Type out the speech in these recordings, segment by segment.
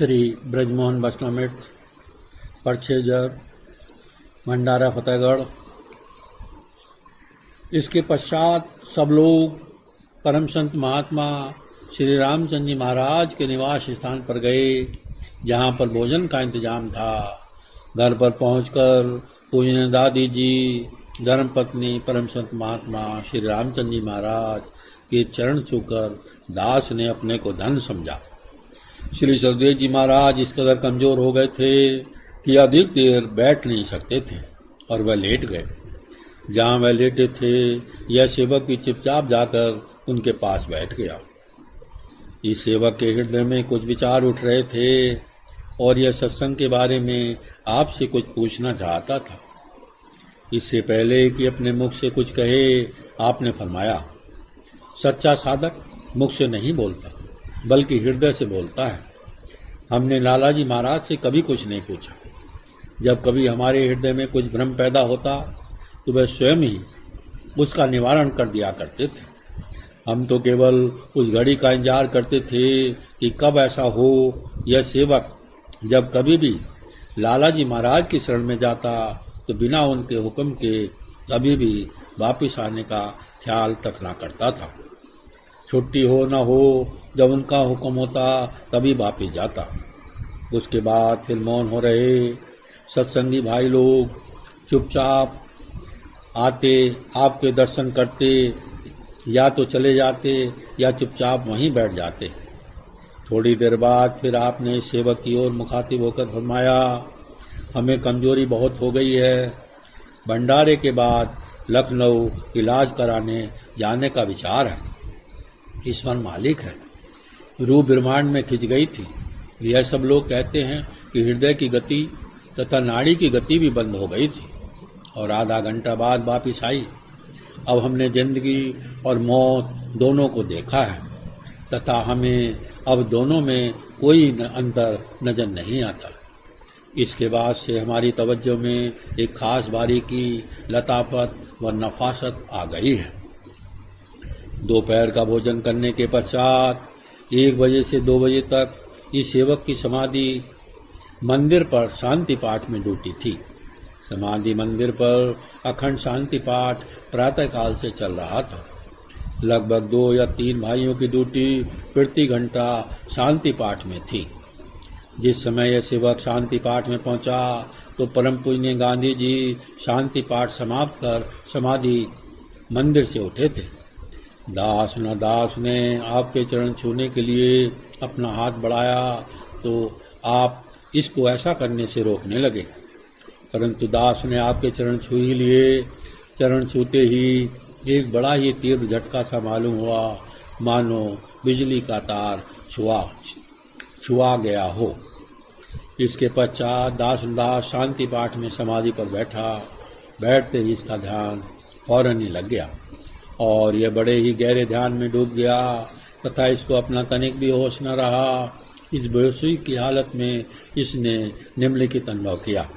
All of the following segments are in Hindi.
श्री ब्रजमोहन बसनामिट, परछेजर, भंडारा फतेहगढ़। इसके पश्चात सब लोग परम संत महात्मा श्री रामचंद्र जी महाराज के निवास स्थान पर गए, जहाँ पर भोजन का इंतजाम था। घर पर पहुंचकर पूजनीय दादी जी, धर्मपत्नी परम संत महात्मा श्री रामचंद्र जी महाराज के चरण छूकर दास ने अपने को धन समझा। श्री सदगुरुदेव जी महाराज इस कदर कमजोर हो गए थे कि अधिक देर बैठ नहीं सकते थे और वह लेट गए। जहाँ वह लेटे थे, यह सेवक भी चुपचाप जाकर उनके पास बैठ गया। इस सेवक के हृदय में कुछ विचार उठ रहे थे और यह सत्संग के बारे में आपसे कुछ पूछना चाहता था। इससे पहले कि अपने मुख से कुछ कहे, आपने फरमाया, सच्चा साधक मुख से नहीं बोलता बल्कि हृदय से बोलता है। हमने लाला जी महाराज से कभी कुछ नहीं पूछा। जब कभी हमारे हृदय में कुछ भ्रम पैदा होता तो वह स्वयं ही उसका निवारण कर दिया करते थे। हम तो केवल उस घड़ी का इंतजार करते थे कि कब ऐसा हो। यह सेवक जब कभी भी लाला जी महाराज की शरण में जाता तो बिना उनके हुक्म के कभी भी वापस आने का ख्याल तक ना करता था। छुट्टी हो न हो, जब उनका हुक्म होता तभी वापस जाता। उसके बाद फिर मौन हो रहे सत्संगी भाई लोग चुपचाप आते, आपके दर्शन करते, या तो चले जाते या चुपचाप वहीं बैठ जाते। थोड़ी देर बाद फिर आपने सेवक की ओर मुखातिब होकर फरमाया, हमें कमजोरी बहुत हो गई है। भंडारे के बाद लखनऊ इलाज कराने जाने का विचार है। ईश्वर मालिक है। रूह ब्रह्मांड में खिंच गई थी। यह सब लोग कहते हैं कि हृदय की गति तथा नाड़ी की गति भी बंद हो गई थी और आधा घंटा बाद वापिस आई। अब हमने जिंदगी और मौत दोनों को देखा है तथा हमें अब दोनों में कोई अंतर नजर नहीं आता। इसके बाद से हमारी तवज्जो में एक खास बारीकी, लताफत व नफासत आ गई है। दोपहर का भोजन करने के पश्चात 1 बजे से 2 बजे तक इस सेवक की समाधि मंदिर पर शांति पाठ में ड्यूटी थी। समाधि मंदिर पर अखंड शांति पाठ प्रातःकाल से चल रहा था। लगभग 2 या 3 भाइयों की ड्यूटी प्रति घंटा शांति पाठ में थी। जिस समय यह सेवक शांति पाठ में पहुंचा तो परम पूजनीय गांधी जी शांति पाठ समाप्त कर समाधि मंदिर से उठे थे। दास ने आपके चरण छूने के लिए अपना हाथ बढ़ाया तो आप इसको ऐसा करने से रोकने लगे, परंतु दास ने आपके चरण छू ही लिए। चरण छूते ही एक बड़ा ही तीव्र झटका सा मालूम हुआ, मानो बिजली का तार छुआ गया हो। इसके पश्चात दास शांति पाठ में समाधि पर बैठा। बैठते ही इसका ध्यान फौरन ही लग गया और यह बड़े ही गहरे ध्यान में डूब गया तथा इसको अपना तनिक भी होश न रहा। इस बेहोशी की हालत में इसने निम्नलिखित अनुभव किया।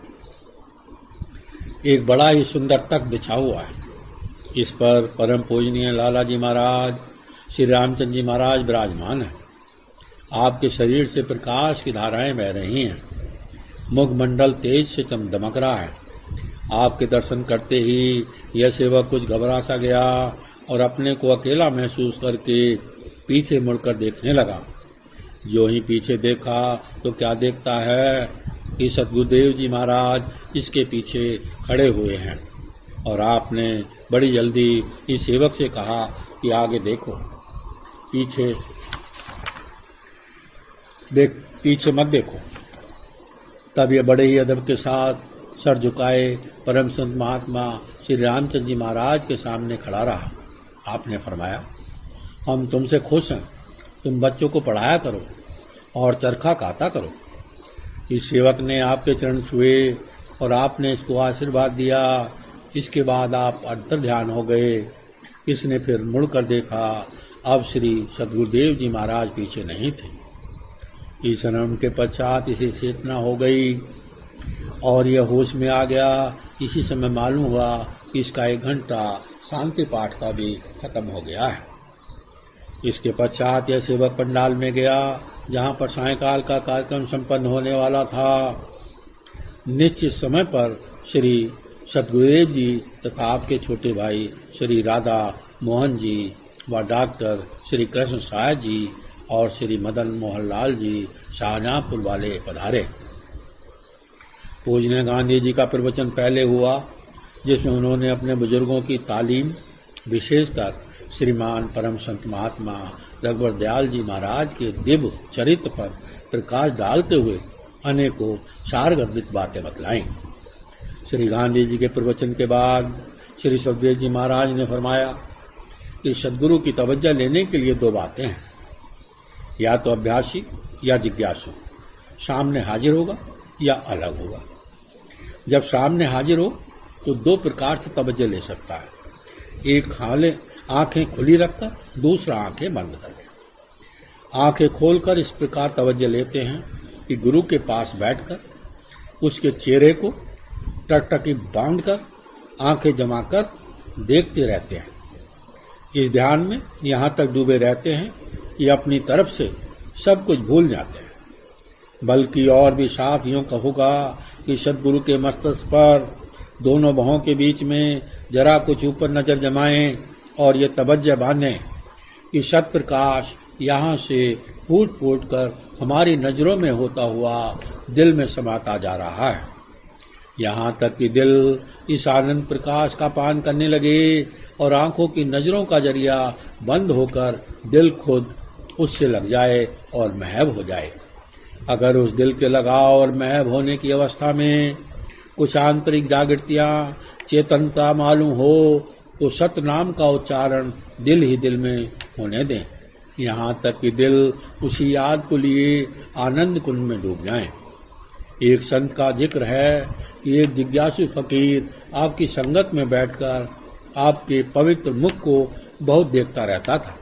एक बड़ा ही सुंदर तख्त बिछा हुआ है। इस पर परम पूजनीय लाला जी महाराज श्री रामचंद्र जी महाराज विराजमान है। आपके शरीर से प्रकाश की धाराएं बह रही हैं। मुखमंडल तेज से दमक रहा है। आपके दर्शन करते ही यह सेवक कुछ घबरा सा गया और अपने को अकेला महसूस करके पीछे मुड़कर देखने लगा। जो ही पीछे देखा तो क्या देखता है कि सदगुरुदेव जी महाराज इसके पीछे खड़े हुए हैं और आपने बड़ी जल्दी इस सेवक से कहा कि आगे देखो, पीछे मत देखो। तब यह बड़े ही अदब के साथ सर झुकाए परम संत महात्मा श्री रामचंद्र जी महाराज के सामने खड़ा रहा। आपने फरमाया, हम तुमसे खुश हैं। तुम बच्चों को पढ़ाया करो और चरखा काता करो। इस सेवक ने आपके चरण छुए और आपने इसको आशीर्वाद दिया। इसके बाद आप अंतर ध्यान हो गए। इसने फिर मुड़कर देखा। अब श्री सदगुरुदेव जी महाराज पीछे नहीं थे। इस जन्म के पश्चात इसे चेतना हो गई और यह होश में आ गया। इसी समय मालूम हुआ कि इसका 1 घंटा शांति पाठ का भी खत्म हो गया है। इसके पश्चात यह सेवक पंडाल में गया जहाँ पर सायंकाल का कार्यक्रम संपन्न होने वाला था। निश्चित समय पर श्री सतगुरुदेव जी तथा आपके छोटे भाई श्री राधा मोहन जी व डॉक्टर श्री कृष्ण साय जी और श्री मदन मोहन लाल जी शाहजहांपुर वाले पधारे। पूजनीय गांधी जी का प्रवचन पहले हुआ, जिसमें उन्होंने अपने बुजुर्गों की तालीम, विशेषकर श्रीमान परम संत महात्मा रघुवर दयाल जी महाराज के दिव्य चरित्र पर प्रकाश डालते हुए अनेकों सारगर्भित बातें बतलाईं। श्री गांधी जी के प्रवचन के बाद श्री सतगुरुदेव जी महाराज ने फरमाया कि सद्गुरु की तवज्जो लेने के लिए दो बातें हैं, या तो अभ्यासी या जिज्ञासु सामने हाजिर होगा या अलग होगा। जब सामने हाजिर हो तो दो प्रकार से तवज्जो ले सकता है, एक आंखें खुली रखकर, दूसरा आंखें बंद करके। आंखें खोलकर इस प्रकार तवज्जो लेते हैं कि गुरु के पास बैठकर उसके चेहरे को टकटकी बांधकर आंखें जमाकर देखते रहते हैं। इस ध्यान में यहाँ तक डूबे रहते हैं कि अपनी तरफ से सब कुछ भूल जाते हैं। बल्कि और भी साफ यूं कहूँगा कि सद्गुरु के मस्तक पर दोनों बाहों के बीच में जरा कुछ ऊपर नजर जमाएं और ये तवज्जो बांधें कि सत प्रकाश यहाँ से फूट फूट कर हमारी नजरों में होता हुआ दिल में समाता जा रहा है। यहाँ तक कि दिल इस आनंद प्रकाश का पान करने लगे और आंखों की नजरों का जरिया बंद होकर दिल खुद उससे लग जाए और महब हो जाए। अगर उस दिल के लगाव और महब होने की अवस्था में कुछ आंतरिक जागृतियाँ, चेतनता मालूम हो तो सतनाम का उच्चारण दिल ही दिल में होने दें, यहाँ तक कि दिल उसी याद को लिए आनंद कुंड में डूब जाएं। एक संत का जिक्र है कि एक जिज्ञासु फकीर आपकी संगत में बैठकर आपके पवित्र मुख को बहुत देखता रहता था।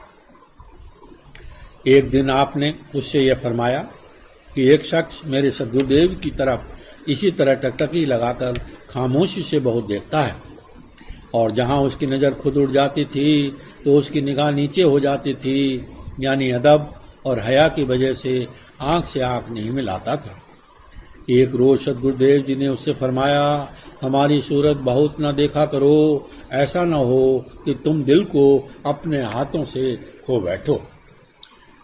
एक दिन आपने उससे यह फरमाया कि एक शख्स मेरे सद्गुरुदेव की तरफ इसी तरह टकटकी लगाकर खामोशी से बहुत देखता है, और जहां उसकी नज़र खुद उड़ जाती थी तो उसकी निगाह नीचे हो जाती थी, यानी अदब और हया की वजह से आंख से आंख नहीं मिलाता था। एक रोज सद्गुरुदेव जी ने उससे फरमाया, हमारी सूरत बहुत न देखा करो, ऐसा न हो कि तुम दिल को अपने हाथों से खो बैठो।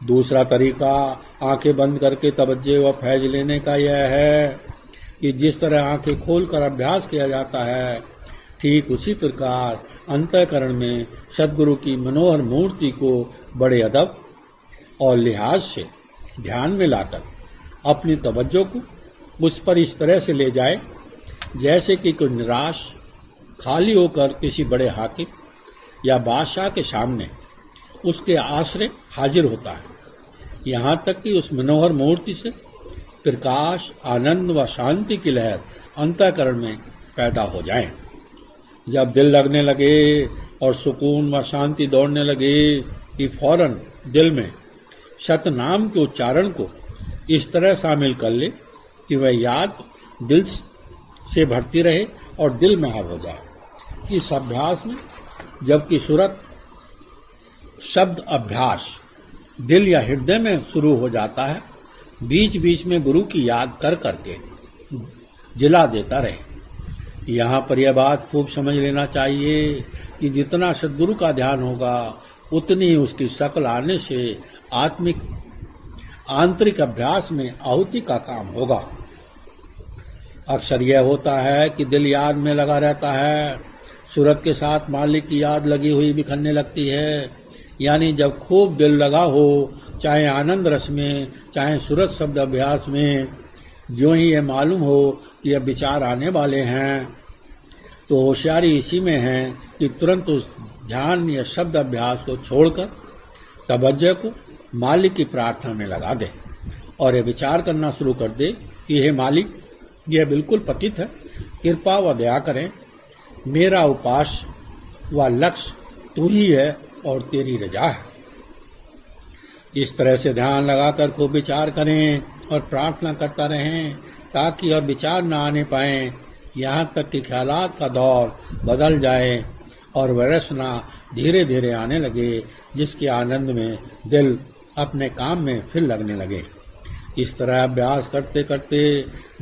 दूसरा तरीका आंखें बंद करके तवज्जो व फैज लेने का यह है कि जिस तरह आंखें खोलकर अभ्यास किया जाता है, ठीक उसी प्रकार अंतःकरण में सद्गुरु की मनोहर मूर्ति को बड़े अदब और लिहाज से ध्यान में लाकर अपनी तवज्जो को उस पर इस तरह से ले जाए जैसे कि कोई निराश खाली होकर किसी बड़े हाकिम या बादशाह के सामने उसके आश्रय हाजिर होता है। यहाँ तक कि उस मनोहर मूर्ति से प्रकाश, आनंद व शांति की लहर अंतःकरण में पैदा हो जाए। जब दिल लगने लगे और सुकून व शांति दौड़ने लगे कि फौरन दिल में सतनाम के उच्चारण को इस तरह शामिल कर ले कि वह याद दिल से भरती रहे और दिल में हाव हो जाए। इस अभ्यास में जबकि सूरत शब्द अभ्यास दिल या हृदय में शुरू हो जाता है, बीच बीच में गुरु की याद कर करके जिला देता रहे। यहाँ पर यह बात खूब समझ लेना चाहिए कि जितना सद्गुरु का ध्यान होगा उतनी ही उसकी शक्ल आने से आंतरिक अभ्यास में आहुति का काम होगा। अक्सर यह होता है कि दिल याद में लगा रहता है, सूरत के साथ मालिक की याद लगी हुई बिखरने लगती है। यानी जब खूब दिल लगा हो, चाहे आनंद रस में, चाहे सूरत शब्द अभ्यास में, जो ही ये मालूम हो कि अब विचार आने वाले हैं, तो होशियारी इसी में है कि तुरंत उस ध्यान या शब्द अभ्यास को छोड़कर तवज्जो को मालिक की प्रार्थना में लगा दे और ये विचार करना शुरू कर दे कि हे मालिक, यह बिल्कुल पतित है, कृपा व दया करें, मेरा उपास व लक्ष्य तू ही है और तेरी रजा है। इस तरह से ध्यान लगाकर खूब विचार करें और प्रार्थना करता रहें ताकि और विचार न आने पाए, यहाँ तक कि ख्यालात का दौर बदल जाए और वरसना धीरे धीरे आने लगे, जिसके आनंद में दिल अपने काम में फिर लगने लगे। इस तरह अभ्यास करते करते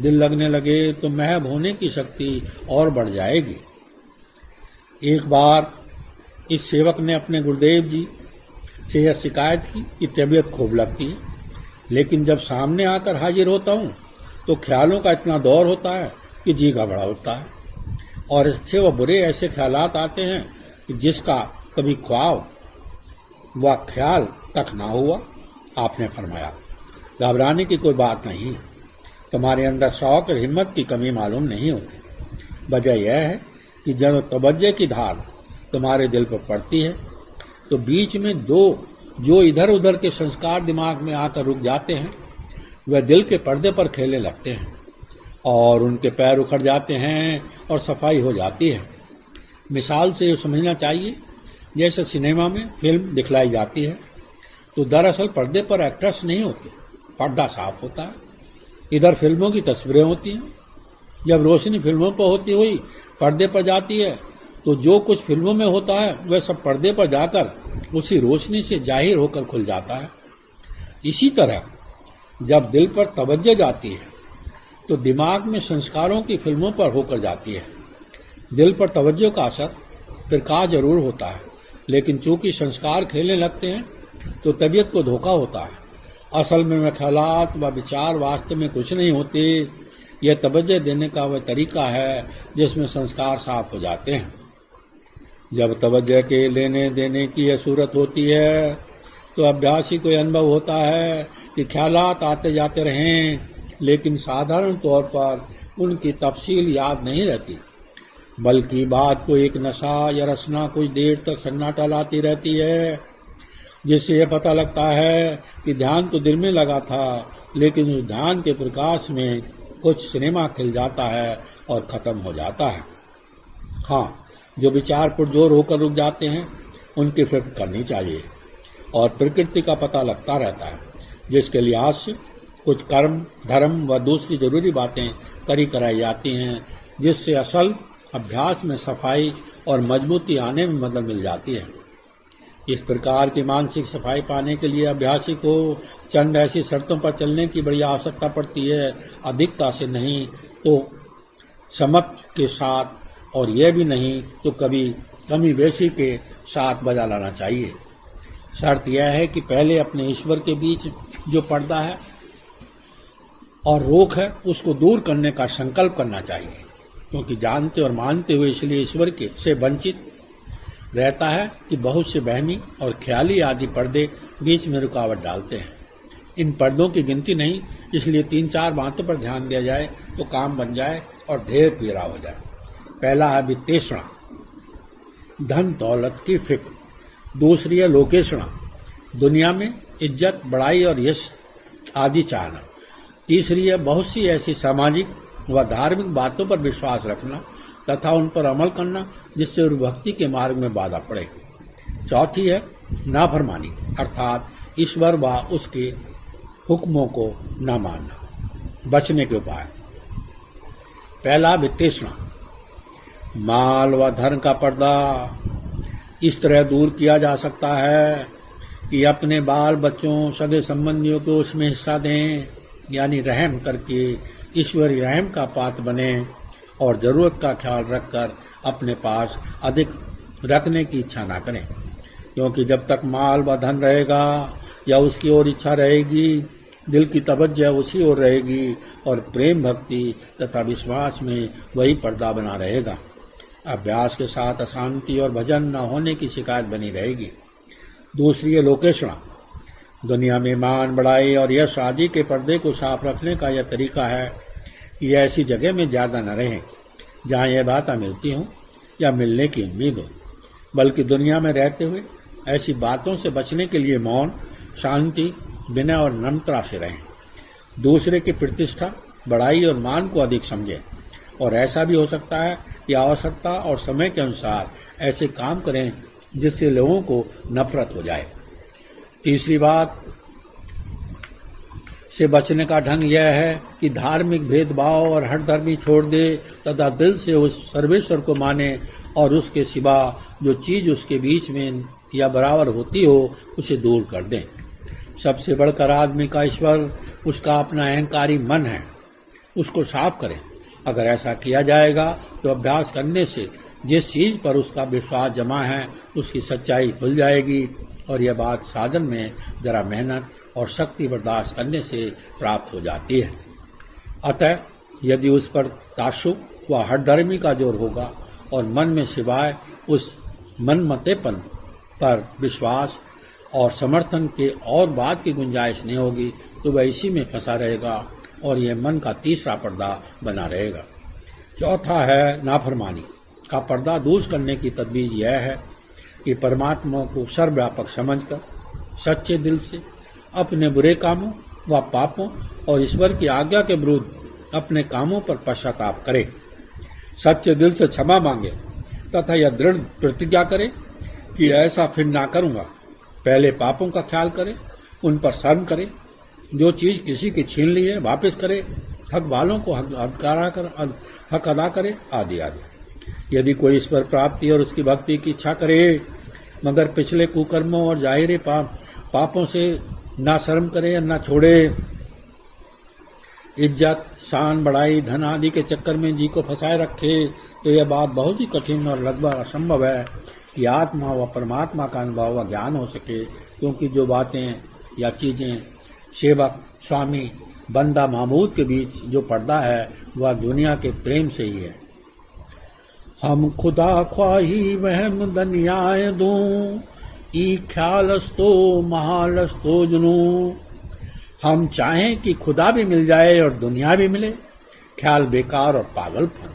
दिल लगने लगे तो महब होने की शक्ति और बढ़ जाएगी। एक बार इस सेवक ने अपने गुरुदेव जी से यह शिकायत की कि तबीयत खूब लगती है, लेकिन जब सामने आकर हाजिर होता हूँ तो ख्यालों का इतना दौर होता है कि जी घबरा उठता है और अच्छे व बुरे ऐसे ख्यालात आते हैं कि जिसका कभी ख्वाब व ख्याल तक ना हुआ। आपने फरमाया, घबराने की कोई बात नहीं, तुम्हारे अंदर शौक और हिम्मत की कमी मालूम नहीं होती। वजह यह है कि जब तवज्जो की धार तुम्हारे दिल पर पड़ती है तो बीच में जो इधर उधर के संस्कार दिमाग में आकर रुक जाते हैं वह दिल के पर्दे पर खेलने लगते हैं और उनके पैर उखड़ जाते हैं और सफाई हो जाती है। मिसाल से ये समझना चाहिए, जैसे सिनेमा में फिल्म दिखलाई जाती है तो दरअसल पर्दे पर एक्टर्स नहीं होते, पर्दा साफ होता है। इधर फिल्मों की तस्वीरें होती हैं। जब रोशनी फिल्मों पर होती हुई पर्दे पर जाती है तो जो कुछ फिल्मों में होता है वह सब पर्दे पर जाकर उसी रोशनी से जाहिर होकर खुल जाता है। इसी तरह जब दिल पर तवज्जो जाती है तो दिमाग में संस्कारों की फिल्मों पर होकर जाती है। दिल पर तवज्जो का असर फिर कहा जरूर होता है, लेकिन चूंकि संस्कार खेलने लगते हैं तो तबीयत को धोखा होता है। असल में वह ख्यालात व विचार वास्तव में कुछ नहीं होते। यह तवज्जो देने का वह तरीका है जिसमें संस्कार साफ हो जाते हैं। जब तवज्जो के लेने देने की यह सूरत होती है तो अभ्यासी को अनुभव होता है कि ख्यालात आते जाते रहें, लेकिन साधारण तौर पर उनकी तफसील याद नहीं रहती, बल्कि बात को एक नशा या रसना कुछ देर तक सन्नाटा लाती रहती है, जिससे यह पता लगता है कि ध्यान तो दिल में लगा था, लेकिन उस ध्यान के प्रकाश में कुछ सिनेमा खिल जाता है और खत्म हो जाता है। हाँ, जो विचार पुरजोर होकर रुक जाते हैं उनकी फिक्र करनी चाहिए और प्रकृति का पता लगता रहता है, जिसके लिहाज से कुछ कर्म धर्म व दूसरी जरूरी बातें करी कराई जाती हैं, जिससे असल अभ्यास में सफाई और मजबूती आने में मदद मिल जाती है। इस प्रकार की मानसिक सफाई पाने के लिए अभ्यासी को चंद ऐसी शर्तों पर चलने की बड़ी आवश्यकता पड़ती है, अधिकता से नहीं तो समत के साथ, और यह भी नहीं तो कभी कमी बेशी के साथ बजा लाना चाहिए। शर्त यह है कि पहले अपने ईश्वर के बीच जो पर्दा है और रोक है उसको दूर करने का संकल्प करना चाहिए, क्योंकि जानते और मानते हुए इसलिए ईश्वर के से वंचित रहता है कि बहुत से वहमी और ख्याली आदि पर्दे बीच में रुकावट डालते हैं। इन पर्दों की गिनती नहीं, इसलिए 3-4 बातों पर ध्यान दिया जाए तो काम बन जाए और ढेर पीरा हो जाए। पहला है वित्तेषणा, धन दौलत की फिक्र। दूसरी है लोकेषणा, दुनिया में इज्जत बड़ाई और यश आदि चाहना। तीसरी है बहुत सी ऐसी सामाजिक व धार्मिक बातों पर विश्वास रखना तथा उन पर अमल करना जिससे भक्ति के मार्ग में बाधा पड़े। चौथी है नाफरमानी, अर्थात ईश्वर व उसके हुक्मों को न मानना। बचने के उपाय: पहला वित्तेषणा, माल व धन का पर्दा इस तरह दूर किया जा सकता है कि अपने बाल बच्चों सगे संबंधियों को उसमें हिस्सा दें, यानी रहम करके ईश्वरी रहम का पात्र बने और जरूरत का ख्याल रखकर अपने पास अधिक रखने की इच्छा ना करें, क्योंकि जब तक माल व धन रहेगा या उसकी ओर इच्छा रहेगी, दिल की तवज्जो उसी ओर रहेगी और प्रेम भक्ति तथा विश्वास में वही पर्दा बना रहेगा। अभ्यास के साथ अशांति और भजन न होने की शिकायत बनी रहेगी। दूसरी है लोकेषणा, दुनिया में मान बढ़ाई और यश आदि के पर्दे को साफ रखने का यह तरीका है कि ऐसी जगह में ज्यादा न रहें जहाँ यह बातें मिलती हों या मिलने की उम्मीद हो, बल्कि दुनिया में रहते हुए ऐसी बातों से बचने के लिए मौन, शांति, विनय और नम्रता से रहें। दूसरे की प्रतिष्ठा, बड़ाई और मान को अधिक समझें और ऐसा भी हो सकता है कि आवश्यकता और समय के अनुसार ऐसे काम करें जिससे लोगों को नफरत हो जाए। तीसरी बात से बचने का ढंग यह है कि धार्मिक भेदभाव और हठधर्मी छोड़ दे तथा दिल से उस सर्वेश्वर को माने और उसके सिवा जो चीज उसके बीच में या बराबर होती हो उसे दूर कर दें। सबसे बढ़कर आदमी का ईश्वर उसका अपना अहंकारी मन है, उसको साफ करें। अगर ऐसा किया जाएगा तो अभ्यास करने से जिस चीज पर उसका विश्वास जमा है उसकी सच्चाई खुल जाएगी, और यह बात साधन में जरा मेहनत और शक्ति बर्दाश्त करने से प्राप्त हो जाती है। अतः यदि उस पर ताशुक व हठधर्मी का जोर होगा और मन में सिवाय उस मनमतेपन पर विश्वास और समर्थन के और बात की गुंजाइश नहीं होगी तो वह इसी में फंसा रहेगा और यह मन का तीसरा पर्दा बना रहेगा। चौथा है नाफरमानी का पर्दा दूर करने की तदबीर यह है कि परमात्मा को सर्वव्यापक समझकर सच्चे दिल से अपने बुरे कामों व पापों और ईश्वर की आज्ञा के विरुद्ध अपने कामों पर पश्चाताप करे, सच्चे दिल से क्षमा मांगे तथा यह दृढ़ प्रतिज्ञा करे कि ऐसा फिर ना करूंगा। पहले पापों का ख्याल करे, उन पर शर्म करे, जो चीज किसी की छीन ली है वापस करे, हक वालों को हक अदा करे, आदि आदि। यदि कोई ईश्वर प्राप्ति और उसकी भक्ति की इच्छा करे मगर पिछले कुकर्मों और जाहिर पापों से ना शर्म करे या ना छोड़े, इज्जत, शान, बड़ाई, धन आदि के चक्कर में जी को फंसाए रखे, तो यह बात बहुत ही कठिन और लगभग असंभव है कि आत्मा व परमात्मा का अनुभव व ज्ञान हो सके, क्योंकि जो बातें या चीजें सेवक, स्वामी, बंदा, मामूद के बीच जो पर्दा है वह दुनिया के प्रेम से ही है। हम खुदा ख्वाही वहम दनियाए दूं, ई ख्यालस्तो महालस्तो जुनू। हम चाहें कि खुदा भी मिल जाए और दुनिया भी मिले, ख्याल बेकार और पागलपन।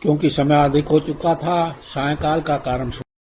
क्योंकि समय अधिक हो चुका था, सायंकाल का कार्यक्रम